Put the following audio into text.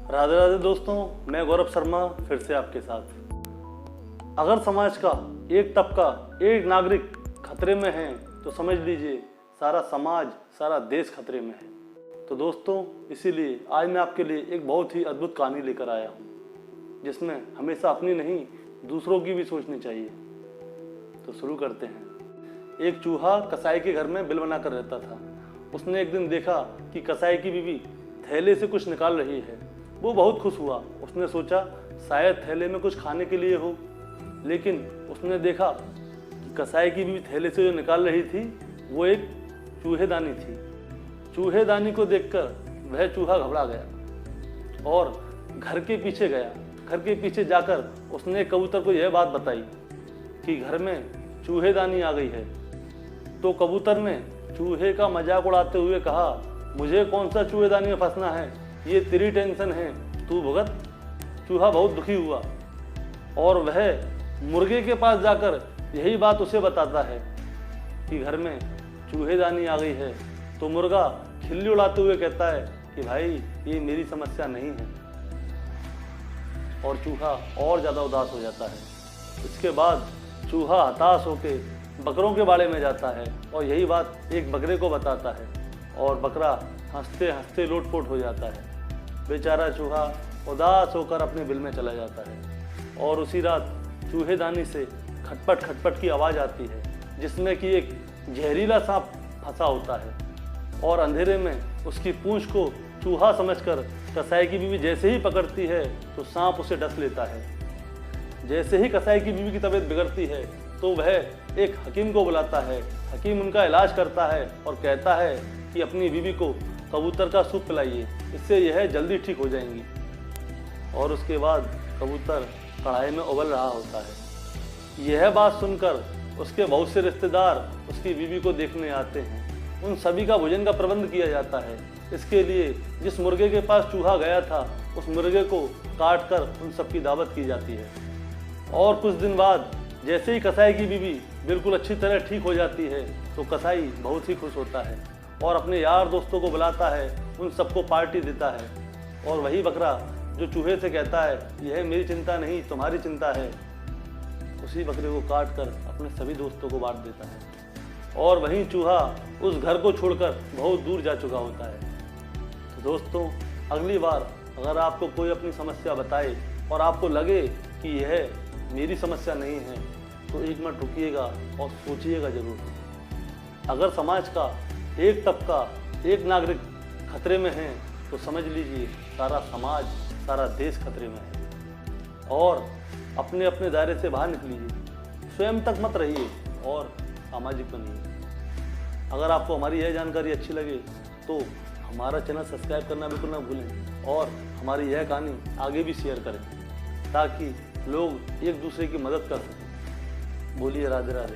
राधे राधे दोस्तों, मैं गौरव शर्मा फिर से आपके साथ। अगर समाज का एक तबका, एक नागरिक खतरे में है तो समझ लीजिए सारा समाज, सारा देश खतरे में है। तो दोस्तों, इसीलिए आज मैं आपके लिए एक बहुत ही अद्भुत कहानी लेकर आया हूँ, जिसमें हमेशा अपनी नहीं दूसरों की भी सोचनी चाहिए। तो शुरू करते हैं। एक चूहा कसाई के घर में बिल बनाकर रहता था। उसने एक दिन देखा कि कसाई की बीवी थैले से कुछ निकाल रही है। वो बहुत खुश हुआ। उसने सोचा शायद थैले में कुछ खाने के लिए हो, लेकिन उसने देखा कि कसाई की बीवी थैले से जो निकाल रही थी वो एक चूहेदानी थी। चूहेदानी को देखकर वह चूहा घबरा गया और घर के पीछे गया। घर के पीछे जाकर उसने कबूतर को यह बात बताई कि घर में चूहेदानी आ गई है। तो कबूतर ने चूहे का मजाक उड़ाते हुए कहा, मुझे कौन सा चूहेदानी में फंसना है, ये तेरी टेंशन है, तू भुगत। चूहा बहुत दुखी हुआ और वह मुर्गे के पास जाकर यही बात उसे बताता है कि घर में चूहेदानी आ गई है। तो मुर्गा खिल्ली उड़ाते हुए कहता है कि भाई ये मेरी समस्या नहीं है, और चूहा और ज़्यादा उदास हो जाता है। इसके बाद चूहा हताश होकर बकरों के बारे में जाता है और यही बात एक बकरे को बताता है, और बकरा हंसते हंसते लोटपोट हो जाता है। बेचारा चूहा उदास होकर अपने बिल में चला जाता है और उसी रात चूहेदानी से खटपट खटपट की आवाज़ आती है, जिसमें कि एक जहरीला सांप फंसा होता है। और अंधेरे में उसकी पूंछ को चूहा समझकर कसाई की बीवी जैसे ही पकड़ती है तो सांप उसे डस लेता है। जैसे ही कसाई की बीवी की तबीयत बिगड़ती है तो वह एक हकीम को बुलाता है। हकीम उनका इलाज करता है और कहता है कि अपनी बीवी को कबूतर का सूप पिलाइए, इससे यह जल्दी ठीक हो जाएंगी। और उसके बाद कबूतर कढ़ाई में उबल रहा होता है। यह बात सुनकर उसके बहुत से रिश्तेदार उसकी बीवी को देखने आते हैं। उन सभी का भोजन का प्रबंध किया जाता है। इसके लिए जिस मुर्गे के पास चूहा गया था उस मुर्गे को काट कर उन सबकी दावत की जाती है। और कुछ दिन बाद जैसे ही कसाई की बीवी बिल्कुल अच्छी तरह ठीक हो जाती है तो कसाई बहुत ही खुश होता है और अपने यार दोस्तों को बुलाता है, उन सबको पार्टी देता है। और वही बकरा जो चूहे से कहता है यह मेरी चिंता नहीं तुम्हारी चिंता है, उसी बकरे को काट कर अपने सभी दोस्तों को बांट देता है। और वहीं चूहा उस घर को छोड़कर बहुत दूर जा चुका होता है। तो दोस्तों, अगली बार अगर आपको कोई अपनी समस्या बताए और आपको लगे कि यह मेरी समस्या नहीं है तो एक मिनट रुकिएगा और सोचिएगा जरूर। अगर समाज का एक तबका, एक नागरिक खतरे में है तो समझ लीजिए सारा समाज, सारा देश खतरे में है। और अपने अपने दायरे से बाहर निकलिए, स्वयं तक मत रहिए और सामाजिक बनिए। अगर आपको हमारी यह जानकारी अच्छी लगे तो हमारा चैनल सब्सक्राइब करना बिल्कुल ना भूलें और हमारी यह कहानी आगे भी शेयर करें ताकि लोग एक दूसरे की मदद कर सकें। बोलिए राधे राधे।